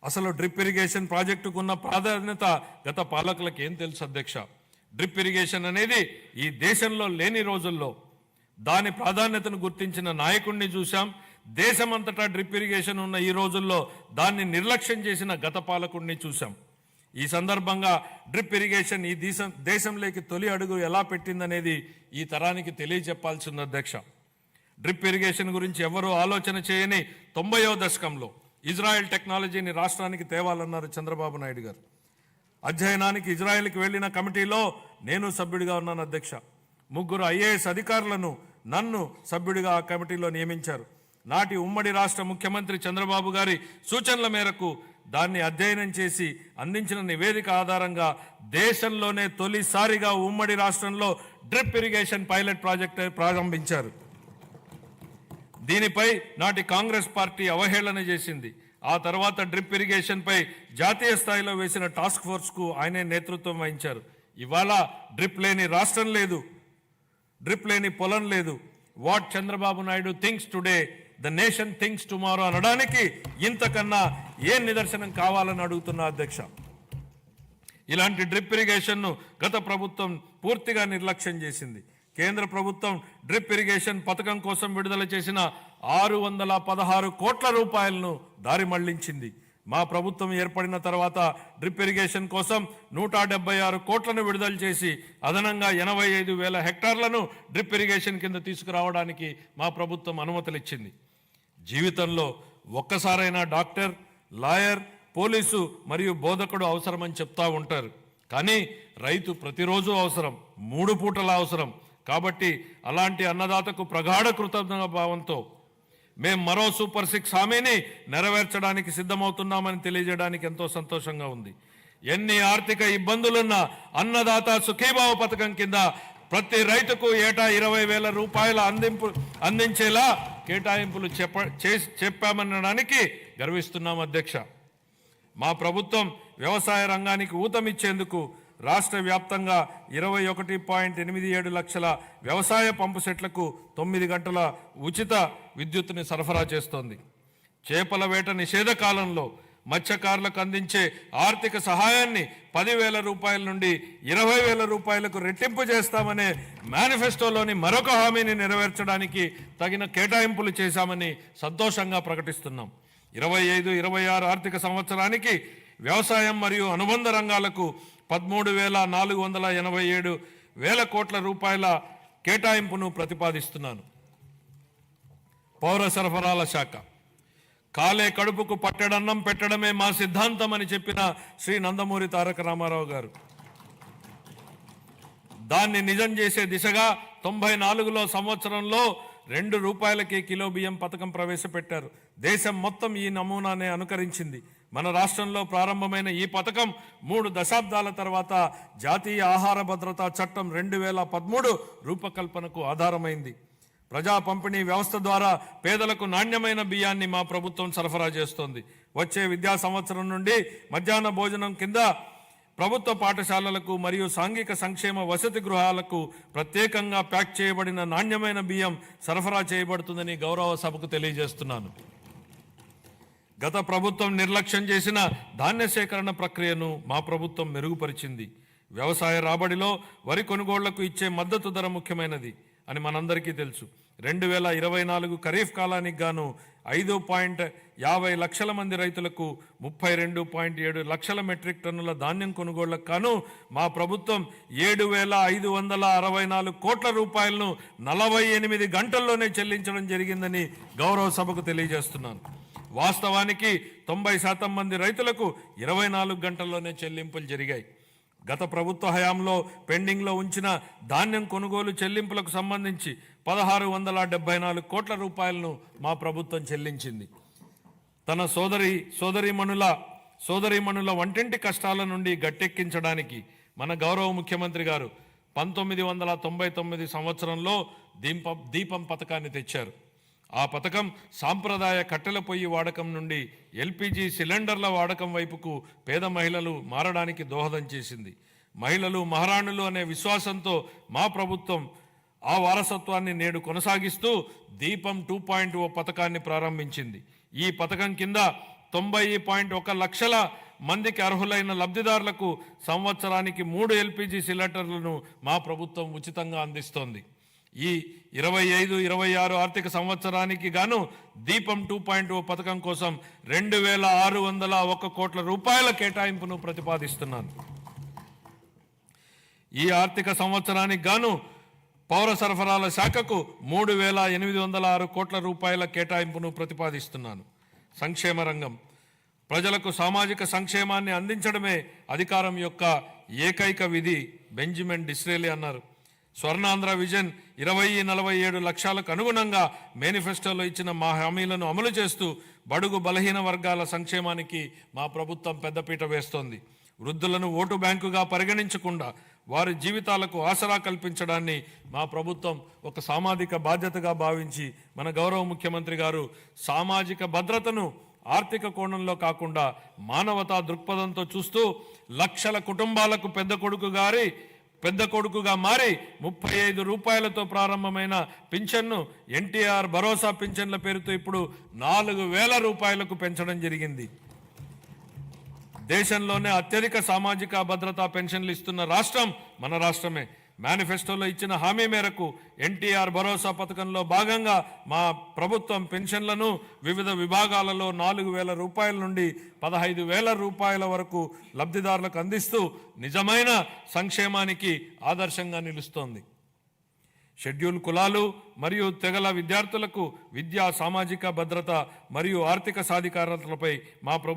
అసలు drip irrigation ప్రాజెక్టుకు ఉన్న ప్రాధాన్యత గత పాలకులకు ఏం తెలుసు అధ్యక్ష? డ్రిప్ ఇరిగేషన్ అనేది ఈ దేశంలో లేని రోజుల్లో దాని ప్రాధాన్యతను గుర్తించిన నాయకుడిని చూశాం. దేశమంతటా డ్రిప్ ఇరిగేషన్ ఉన్న ఈ రోజుల్లో దాన్ని నిర్లక్ష్యం చేసిన గత పాలకుడిని చూశాం. ఈ సందర్భంగా డ్రిప్ ఇరిగేషన్ ఈ దేశంలోకి తొలి అడుగు ఎలా పెట్టిందనేది ఈ తరానికి తెలియజెప్పాల్సింది అధ్యక్ష. డ్రిప్ ఇరిగేషన్ గురించి ఎవరూ ఆలోచన చేయని 90వ దశకంలో ఇజ్రాయెల్ టెక్నాలజీని రాష్ట్రానికి తేవాలన్నారు చంద్రబాబు నాయుడు గారు. అధ్యయనానికి ఇజ్రాయెల్కి వెళ్లిన కమిటీలో నేను సభ్యుడిగా ఉన్నాను అధ్యక్ష. 3 IAS అధికారులను నన్ను సభ్యుడిగా ఆ కమిటీలో నియమించారు. నాటి ఉమ్మడి రాష్ట్ర ముఖ్యమంత్రి చంద్రబాబు గారి సూచనల మేరకు దాన్ని అధ్యయనం చేసి అందించిన నివేదిక ఆధారంగా దేశంలోనే తొలిసారిగా ఉమ్మడి రాష్ట్రంలో డ్రిప్ ఇరిగేషన్ పైలట్ ప్రాజెక్టు ప్రారంభించారు. దీనిపై నాటి కాంగ్రెస్ పార్టీ అవహేళన చేసింది. ఆ తర్వాత డ్రిప్ ఇరిగేషన్ పై జాతీయ స్థాయిలో వేసిన టాస్క్ ఫోర్స్కు ఆయనే నేతృత్వం వహించారు. ఇవాళ డ్రిప్ లేని రాష్ట్రం లేదు, డ్రిప్ లేని పొలం లేదు. What Chandrababu Naidu thinks today the nation thinks tomorrow అనడానికి ఇంతకన్నా ఏం నిదర్శనం కావాలని అడుగుతున్నా అధ్యక్ష. ఇలాంటి డ్రిప్ ఇరిగేషన్ను గత ప్రభుత్వం పూర్తిగా నిర్లక్ష్యం చేసింది. కేంద్ర ప్రభుత్వం డ్రిప్ ఇరిగేషన్ పథకం కోసం విడుదల చేసిన 616 కోట్ల రూపాయలను దారి మళ్లించింది. మా ప్రభుత్వం ఏర్పడిన తర్వాత డ్రిప్ ఇరిగేషన్ కోసం 176 కోట్లను విడుదల చేసి అదనంగా 85,000 హెక్టార్లను డ్రిప్ ఇరిగేషన్ కింద తీసుకురావడానికి మా ప్రభుత్వం అనుమతులు ఇచ్చింది. జీవితంలో ఒక్కసారైనా డాక్టర్, లాయర్, పోలీసు మరియు బోధకుడు అవసరమని చెప్తా ఉంటారు. కానీ రైతు ప్రతిరోజు అవసరం, 3 పూటల అవసరం. కాబట్టి అలాంటి అన్నదాతకు ప్రగాఢ కృతజ్ఞత భావంతో మేము మరో సూపర్ 6 హామీని నెరవేర్చడానికి సిద్ధమవుతున్నామని తెలియజేయడానికి ఎంతో సంతోషంగా ఉంది. ఎన్ని ఆర్థిక ఇబ్బందులున్నా అన్నదాత సుఖీభావ పథకం కింద ప్రతి రైతుకు ఏటా 20,000 రూపాయల అందించేలా కేటాయింపులు చెప్పామనడానికి గర్విస్తున్నాం అధ్యక్ష. మా ప్రభుత్వం వ్యవసాయ రంగానికి ఊతమిచ్చేందుకు రాష్ట్ర వ్యాప్తంగా 21.87 లక్షల వ్యవసాయ పంపు సెట్లకు 9 గంటల ఉచిత విద్యుత్తుని సరఫరా చేస్తోంది. చేపల వేట నిషేధ కాలంలో మత్స్యకారులకు అందించే ఆర్థిక సహాయాన్ని 10,000 రూపాయల నుండి 20,000 రూపాయలకు రెట్టింపు చేస్తామనే మేనిఫెస్టోలోని మరొక హామీని నెరవేర్చడానికి తగిన కేటాయింపులు చేశామని సంతోషంగా ప్రకటిస్తున్నాం. 25-26 ఆర్థిక సంవత్సరానికి వ్యవసాయం మరియు అనుబంధ రంగాలకు 13,487 కోట్ల రూపాయల కేటాయింపును ప్రతిపాదిస్తున్నాను. పౌర సరఫరాల శాఖ కాలే కడుపుకు పట్టెడన్నం పెట్టడమే మా సిద్ధాంతం అని చెప్పిన శ్రీ నందమూరి తారక రామారావు గారు దాన్ని నిజం చేసే దిశగా 94లో సంవత్సరంలో 2 రూపాయలకే కిలో బియ్యం పథకం ప్రవేశపెట్టారు. దేశం మొత్తం ఈ నమూనానే అనుకరించింది. మన రాష్ట్రంలో ప్రారంభమైన ఈ పథకం 3 దశాబ్దాల తర్వాత జాతీయ ఆహార భద్రతా చట్టం 2013 రూపకల్పనకు ఆధారమైంది. ప్రజా పంపిణీ వ్యవస్థ ద్వారా పేదలకు నాణ్యమైన బియ్యాన్ని మా ప్రభుత్వం సరఫరా చేస్తోంది. వచ్చే విద్యా సంవత్సరం నుండి మధ్యాహ్న భోజనం కింద ప్రభుత్వ పాఠశాలలకు మరియు సాంఘిక సంక్షేమ వసతి గృహాలకు ప్రత్యేకంగా ప్యాక్ చేయబడిన నాణ్యమైన బియ్యం సరఫరా చేయబడుతుందని గౌరవ సభకు తెలియజేస్తున్నాను. గత ప్రభుత్వం నిర్లక్ష్యం చేసిన ధాన్య సేకరణ ప్రక్రియను మా ప్రభుత్వం మెరుగుపరిచింది. వ్యవసాయ రాబడిలో వరి కొనుగోళ్లకు ఇచ్చే మద్దతు ధర ముఖ్యమైనది అని మనందరికీ తెలుసు. 2024 ఖరీఫ్ కాలానికి గాను 5.50 లక్షల మంది రైతులకు 32.7 లక్షల మెట్రిక్ టన్నుల ధాన్యం కొనుగోళ్లకు గాను మా ప్రభుత్వం 7,564 కోట్ల రూపాయలను 48 గంటల్లోనే చెల్లించడం జరిగిందని గౌరవ సభకు తెలియజేస్తున్నాను. వాస్తవానికి 90% మంది రైతులకు 24 గంటల్లోనే చెల్లింపులు జరిగాయి. గత ప్రభుత్వ హయాంలో పెండింగ్లో ఉంచిన ధాన్యం కొనుగోలు చెల్లింపులకు సంబంధించి 1,674 కోట్ల రూపాయలను మా ప్రభుత్వం చెల్లించింది. తన సోదరీమణుల వంటింటి కష్టాల నుండి గట్టెక్కించడానికి మన గౌరవ ముఖ్యమంత్రి గారు 1999 సంవత్సరంలో దీపం పథకాన్ని తెచ్చారు. ఆ పథకం సాంప్రదాయ కట్టెల పొయ్యి వాడకం నుండి LPG సిలిండర్ల వాడకం వైపుకు పేద మహిళలు మారడానికి దోహదం చేసింది. మహిళలు మహారాణులు అనే విశ్వాసంతో మా ప్రభుత్వం ఆ వారసత్వాన్ని నేడు కొనసాగిస్తూ దీపం 2.0 పథకాన్ని ప్రారంభించింది. ఈ పథకం కింద 90.1 లక్షల మందికి అర్హులైన లబ్ధిదారులకు సంవత్సరానికి 3 ఎల్పిజి సిలిండర్లను మా ప్రభుత్వం ఉచితంగా అందిస్తోంది. ఈ 25-26 ఆర్థిక సంవత్సరానికి గాను దీపం 2.0 పథకం కోసం 2,601 కోట్ల రూపాయల కేటాయింపును ప్రతిపాదిస్తున్నాను. ఈ ఆర్థిక సంవత్సరానికి గాను పౌర సరఫరాల శాఖకు 3,806 కోట్ల రూపాయల కేటాయింపును ప్రతిపాదిస్తున్నాను. సంక్షేమ రంగం ప్రజలకు సామాజిక సంక్షేమాన్ని అందించడమే అధికారం యొక్క ఏకైక విధి బెంజమిన్ డిస్రేలి అన్నారు. స్వర్ణాంధ్ర విజన్ 2047 లక్ష్యాలకు అనుగుణంగా మేనిఫెస్టోలో ఇచ్చిన మా హామీలను అమలు చేస్తూ బడుగు బలహీన వర్గాల సంక్షేమానికి మా ప్రభుత్వం పెద్దపీట వేస్తోంది. వృద్ధులను ఓటు బ్యాంకుగా పరిగణించకుండా వారి జీవితాలకు ఆసరా కల్పించడాన్ని మా ప్రభుత్వం ఒక సామాజిక బాధ్యతగా భావించి మన గౌరవ ముఖ్యమంత్రి గారు సామాజిక భద్రతను ఆర్థిక కోణంలో కాకుండా మానవతా దృక్పథంతో చూస్తూ లక్షల కుటుంబాలకు పెద్ద కొడుకుగా మారి 35 రూపాయలతో ప్రారంభమైన పింఛన్ను ఎన్టీఆర్ భరోసా పింఛన్ల పేరుతో ఇప్పుడు 4,000 రూపాయలకు పెంచడం జరిగింది. దేశంలోనే అత్యధిక సామాజిక భద్రతా పెన్షన్లు ఇస్తున్న రాష్ట్రం మన రాష్ట్రమే. మేనిఫెస్టోలో ఇచ్చిన హామీ మేరకు ఎన్టీఆర్ భరోసా పథకంలో భాగంగా మా ప్రభుత్వం పెన్షన్లను వివిధ విభాగాలలో 4,000 రూపాయల నుండి 15,000 రూపాయల వరకు లబ్ధిదారులకు అందిస్తూ నిజమైన సంక్షేమానికి ఆదర్శంగా నిలుస్తోంది. షెడ్యూల్ కులాలు మరియు తెగల విద్యార్థులకు విద్యా సామాజిక భద్రత మరియు ఆర్థిక సాధికారతలపై మా ప్రభుత్వం